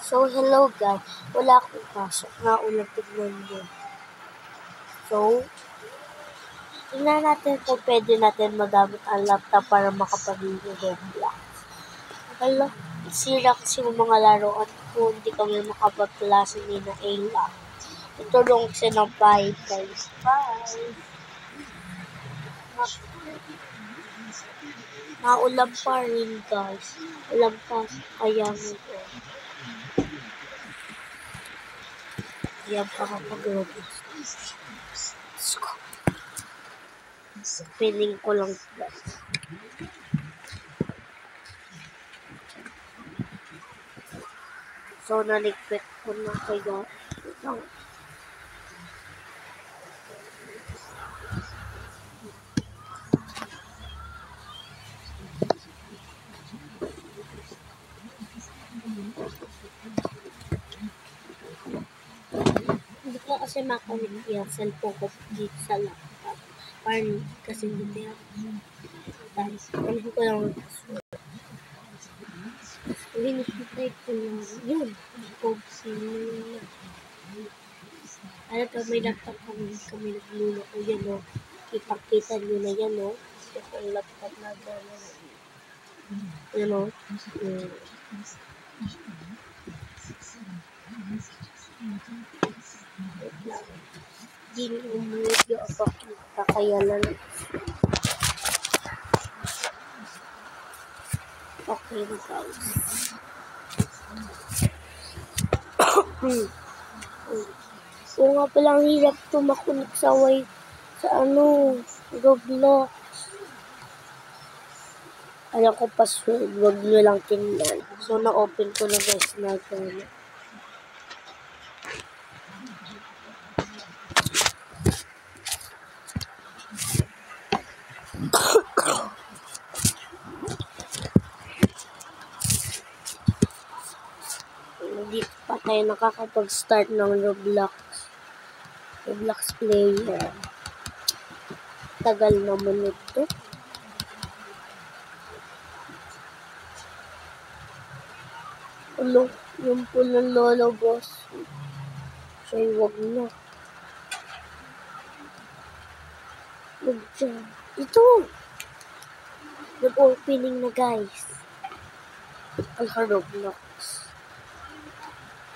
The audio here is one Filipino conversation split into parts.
So, hello guys. Wala akong pasok na ulang tignan mo. So, tingnan natin kung pwede natin magamit ang laptop para makapag-video Roblox. Hala, sira kasi yung mga laruan ko. Hindi kami makapag-klase ni na Ayla. Tutulong kasi ng 5 guys. 5. Maulam pa rin guys. Ulam pa. Kaya nito. Yan pa kapag-Roblox. Feeling ko lang guys. So, naligpit ko na kaya. Hindi ko kasi makulit yung cellphone ko dito sa laptop. Parang kasi hindi ako. Guys, alam ko lang ang password. Hinihintay ko lang. Yun. Alam ko, may laptop kami naglulo ko. Yan o. Ipakita nyo na yan o. Ito ang laptop na gano'n. Yan o. Hindi umulit yung apakita. Kaya lang. Okay na guys. Oo nga palang hirap tumakunik sa Roblox. Alam ko password, wag nyo lang tingnan. So, na-open ko na guys na gano'n. Hindi pa tayo nakakapag-start ng Roblox player. Tagal naman ito. Yung pulang lolo boss. So, wag na. Wag dyan. Ito! Nag-opening na guys. Ang Roblox.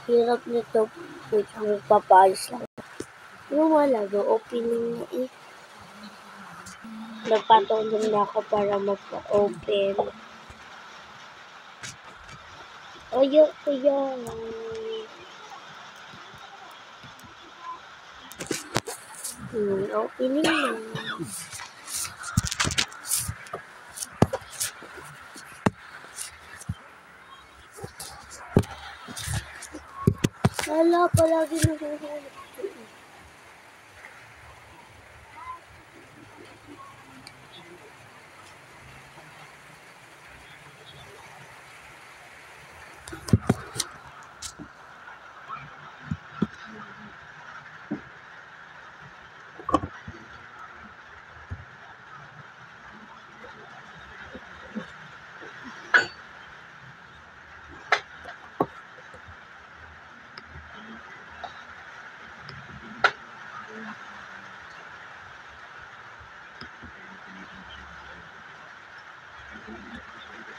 Hirap nito. Wait, ang magpapayos lang. Yung wala, opening na eh. Nagpatulong na ako para magpa-open. Opening na. Wala, palagi naghahanap.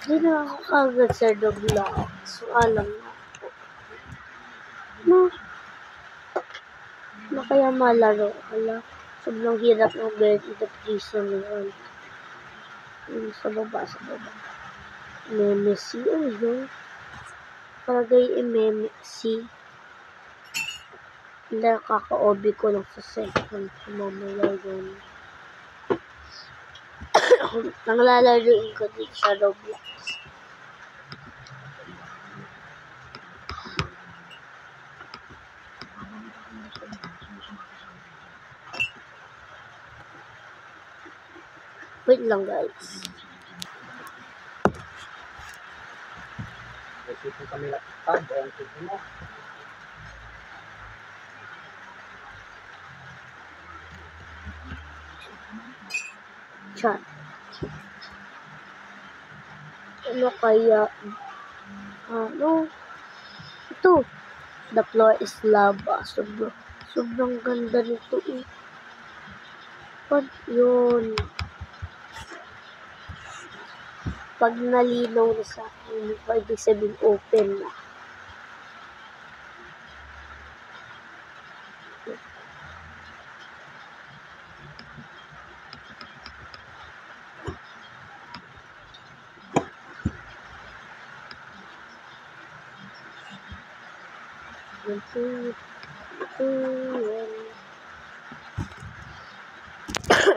Hindi na ako kagad sa Roblox. So, alam na ako. Na kaya malaro. Sobrang hirap ng bird in the prison yun. Sa baba. Memesi. Ano yun? Paragay Memesi. Hindi kaka-obi ko lang sa second. Mamaya yun. Nanglalaroin ko dito sa Roblox. Wait lang guys. Chat. Ano kaya? Ito. to. The floor is lava. Sobrang ganda nito eh. Pag yun. Pag nalinaw na sa akin, ibig sabihin open na.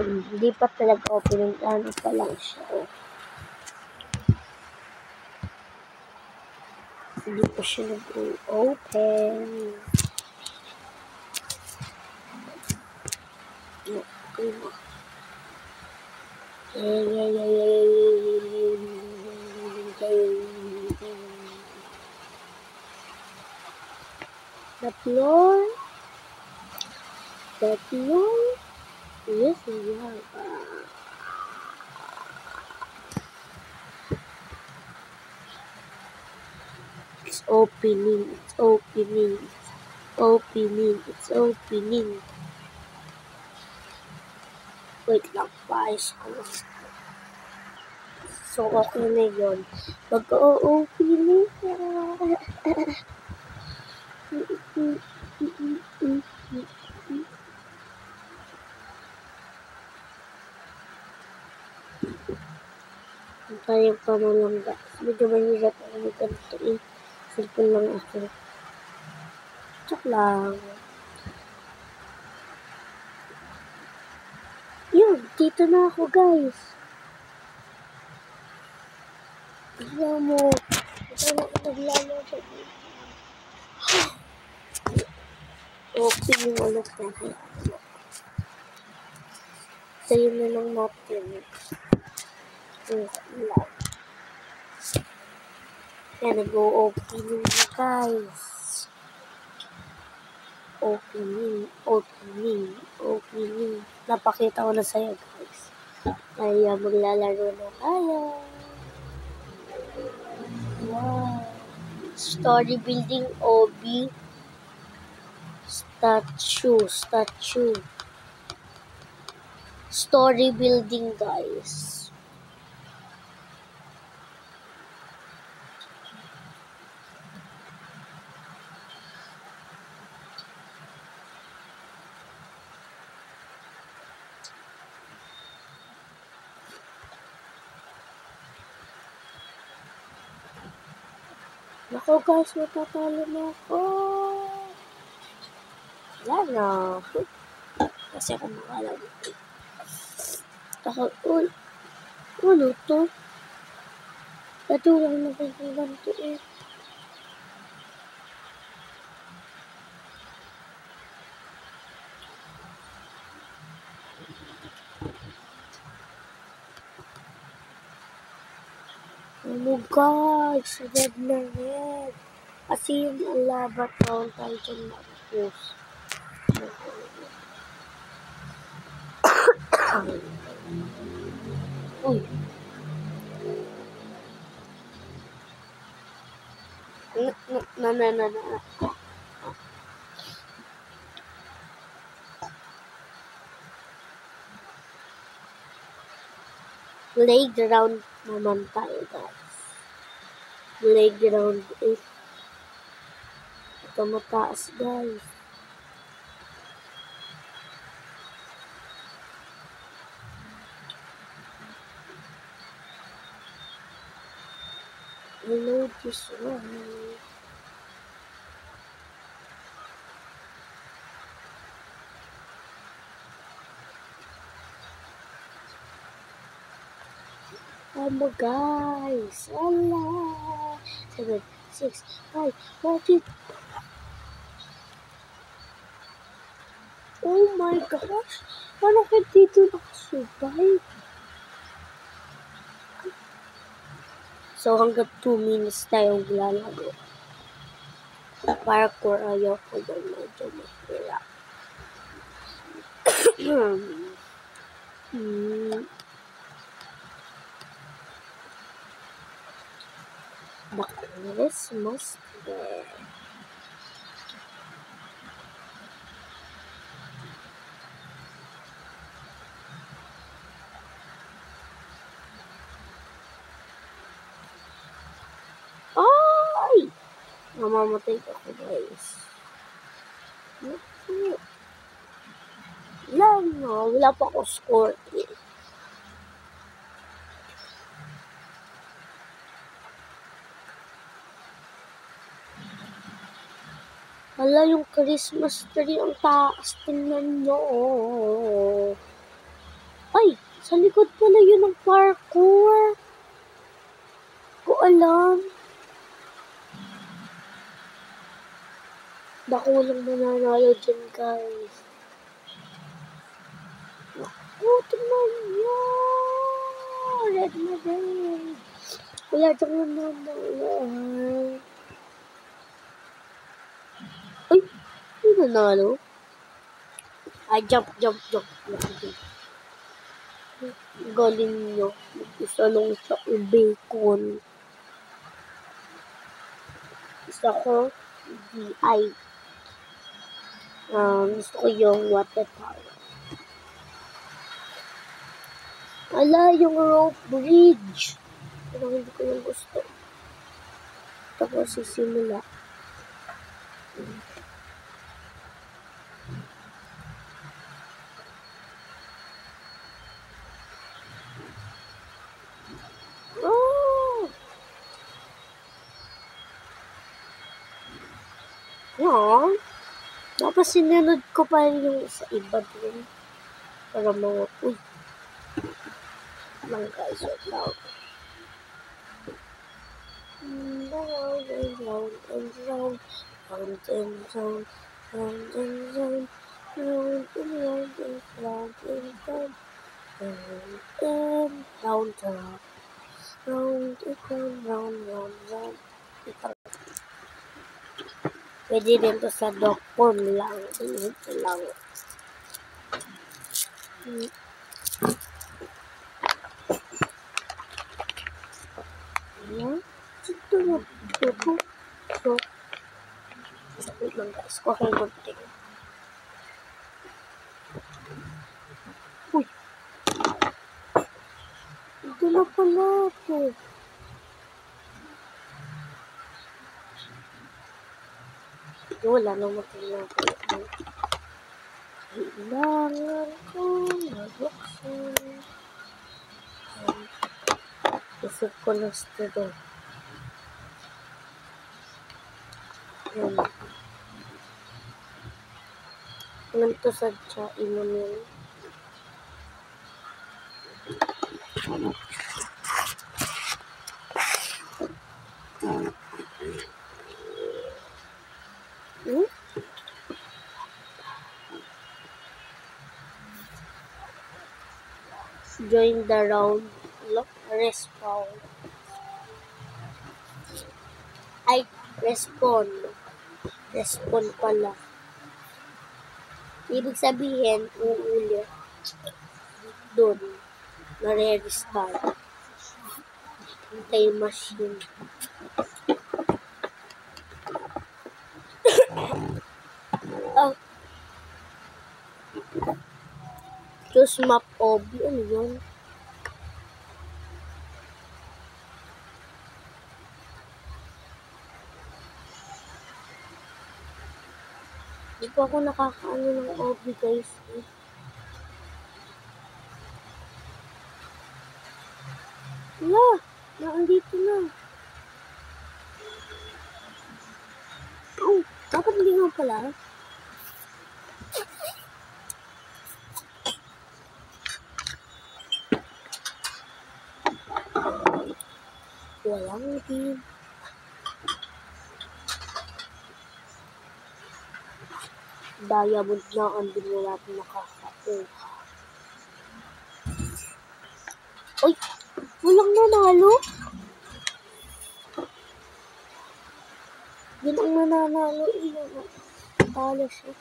Hindi pa talaga open. Ano pa lang siya. Oh. Hindi pa siya nag-open. Okay na. The floor is lava. It's opening. Wait lang, paayos ko lang. So, okay na yun. Mag-o-opening na. Tayo pa na lang guys. Medyo mahirap ang ganito eh. Simple lang ako. Check lang. Yun, dito na ako guys. Tignan mo. Ito na ako naglalaro. Open yung ulit natin. Tayo na lang natin. Yan, nag-o-opening na guys. Opening. Napakita ko na sa'yo guys. Kaya maglalaro na tayo. Wow. Story building OB. Statue. Story building guys. Nako guys, matatalo na ako. Wala na. Kasi ako makalala. Ano to? Ito lang nakikita to eh. Ano guys, red na red. Kasi yung lava town tayo dyan na-fuse. Uy. Na. Playground naman tayo guys. Playground is ito mataas guys. Hello this one. Guys. Allah. 7, 6, 5, 4, 3. Oh my gosh. Paano ka dito nakasurvive? So, hanggang 2 minutes tayong lalaro. Parkour ayaw ko doon. Medyo mahirap. The Christmas day. Mamamatay ako, guys. Wala pa ako score. Hala, yung Christmas tree, ang taas. Tingnan nyo. Ay, sa likod pala yun ng parkour. Ko alam. Baka walang mananalo dyan, guys. Oh, tingnan nyo. Red na red. Wala dyan mananalo. Ay, may nanalo. Ay, jump. Galing nyo. Isa lang sa bacon. Isa ko, DI. Gusto ko yung water power. Ala, yung rope bridge. Pero hindi ko yung gusto. Ito ko sisimula. Oh! Yan. Tapos sinunod ko pa yung sa iba din. Para mga, uy. Lang guys, wait lang. Round and round and round. Round and round. Round and round. Round and round and round and round. Round and round round. Round and round, round. Pwede din to sa dog form lang. Ito lang. Ayan. Ito na. Ito. Wait lang guys. Kuhin ko ito. Uy. Ito na pala ito. Wala na matingnan ko. Kailangan ko magbuksan. Isip ko na ito. Yan. Ganito sa chain mo yun. Join the round. Look, respawn. Ay, respawn. Respawn pala. Ibig sabihin, uulit. Doon. Nare-restart. Time machine. Oh. Choose map OB. Ano yun? Di pa ako nakakaano ng OB guys. Wala. Naandito na. Oh, dapat hindi nga pala. Walang team. Diamond na ang din na natin nakakakuha. Uy! Walang nanalo? Yun ang nananalo. Iyon. Talo siya.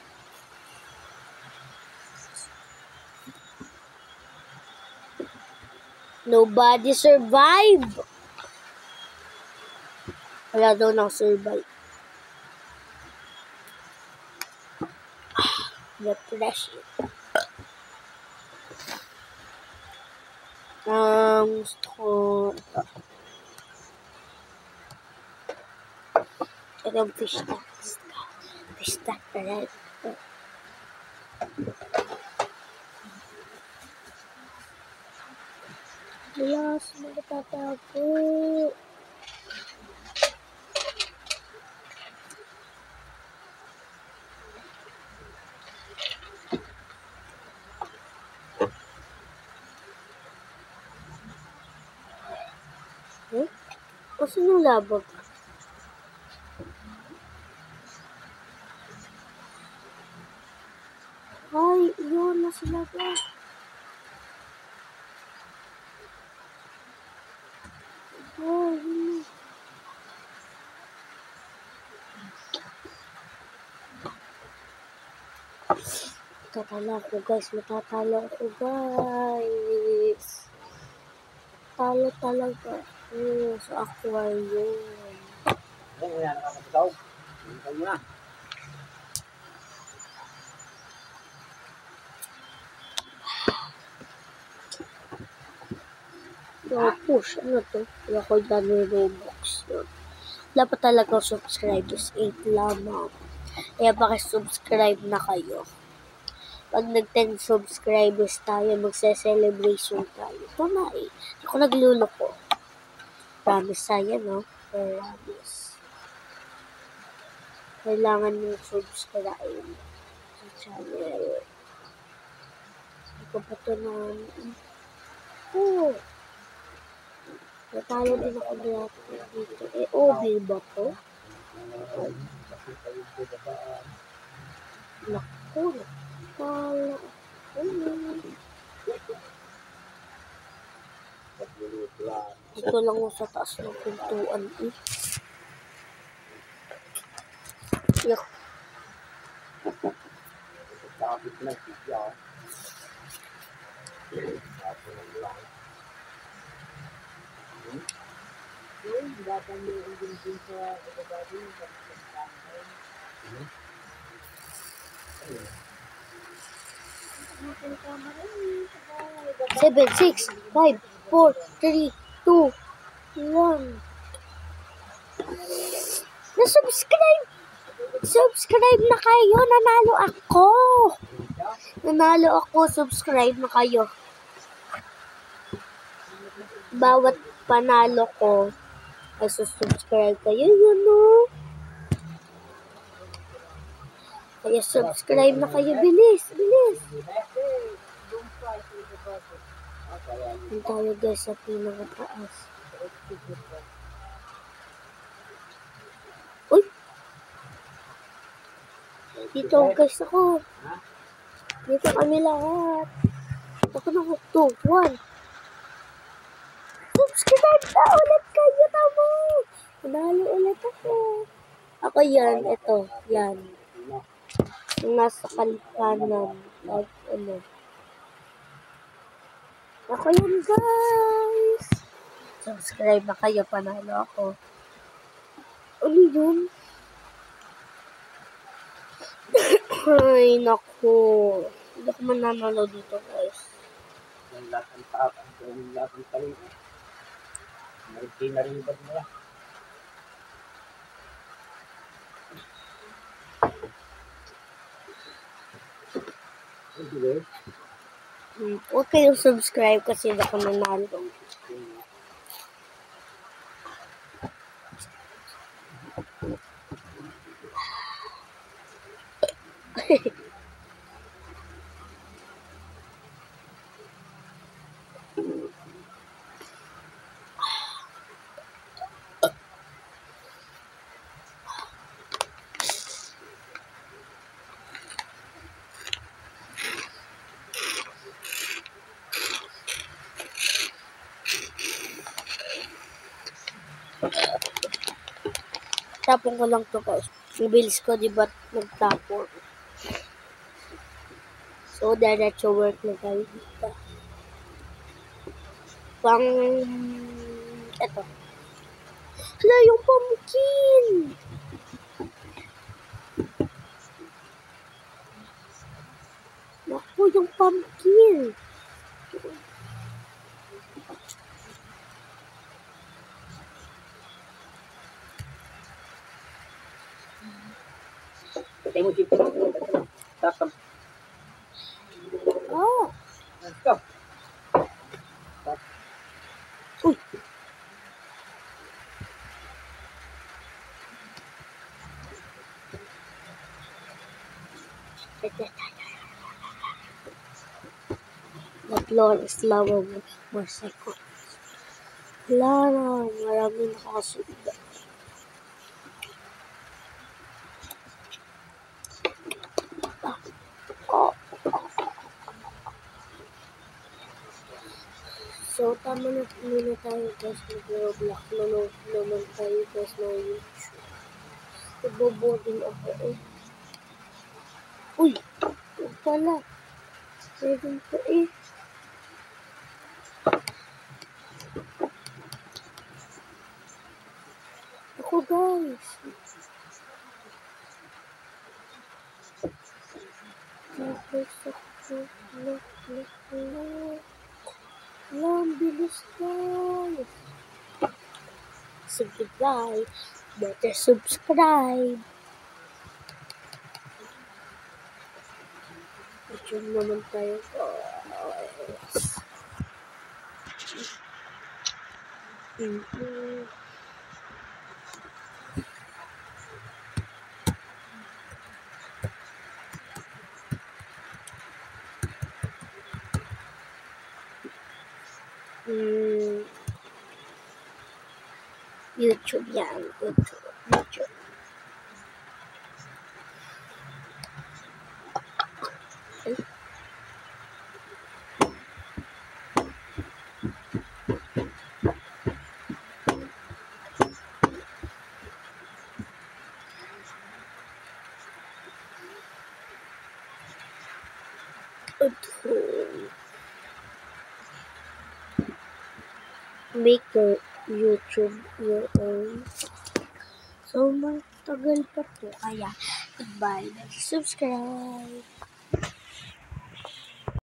Nobody survive! Wala daw nang survive. Refresh it. Gusto ko ito. Ito yung fish tank. Fish tank na rin. Alas, magtatago. Kasi yung labog. Ay, yun, nasa labog. Ay, yun. Matatalo ako, guys. Matatalo ako, guys. Talo talaga ako sa aquarium. Yan, wala nakakapitaw. Hintayin mo na. Push, ano to? Wala ko dyan yung Roblox yun. Dapat talaga subscribers 8 lamang. Kaya subscribe na kayo. Pag nag-10 subscribers tayo, magse-celebration tayo. Ito na eh. Hindi ko nagluloko. Promise tayo, no? Promise. Kailangan nyo subscribe sa channel. Hindi ko pa ito na... Oh! Natalo din ako dito. OB ba to? Naku, natalo ako. Dito lang ako sa taas ng pintuan eh. Yak. Kapit na siya. Yung dapat mo yung din sa kababadi sa Seven, 6, 5, 4, 3, 2, 1. Na-subscribe! Subscribe na kayo! Nanalo ako! Nanalo ako! Subscribe na kayo. Bawat panalo ko ay subscribe kayo. Yun o. Kaya subscribe na kayo. Bilis! Bilis! Yung tayo guys sa pinakataas. Uy! Dito guys ako. Dito kami lahat. Ako na 2, 1. Subscribe na ulit kayo tamo. Manalo ulit ako. Ako yan. Ito. Yan. Yung nasa kanan. Ano. Ako yan guys. Subscribe na kayo. Panalo ako. Ano yun? Ay, naku. Hindi ako mananalo dito guys. Yung lahat ng tao, yung lahat ng talim. Mariti na rin ba nila? Huwag kayong subscribe kasi hindi ako nanalo. Tapon ko lang to guys. Yung bilis ko, di ba, nagtapon. So, diretso work na tayo dito. Pang... Eto. Hala, yung pumpkin! Naku, yung pumpkin! Patay mo dito. Tapos, Ah! let's go. Uy! Naglolo slow more seconds. Wala na, marami nakakasunod. Oh. So, tama na muna tayo guys. Mag-roblox naman tayo guys na YouTube. Nagbo-boarding ako eh. Uy! Huwag pala. Meron pa eh. Ako guys. Ang bilis guys. Subscribe. Better subscribe. YouTube naman tayo guys. YouTube yan. YouTube. Ay. Make your YouTube your own. So, matagal pa to. Kaya, goodbye. Subscribe.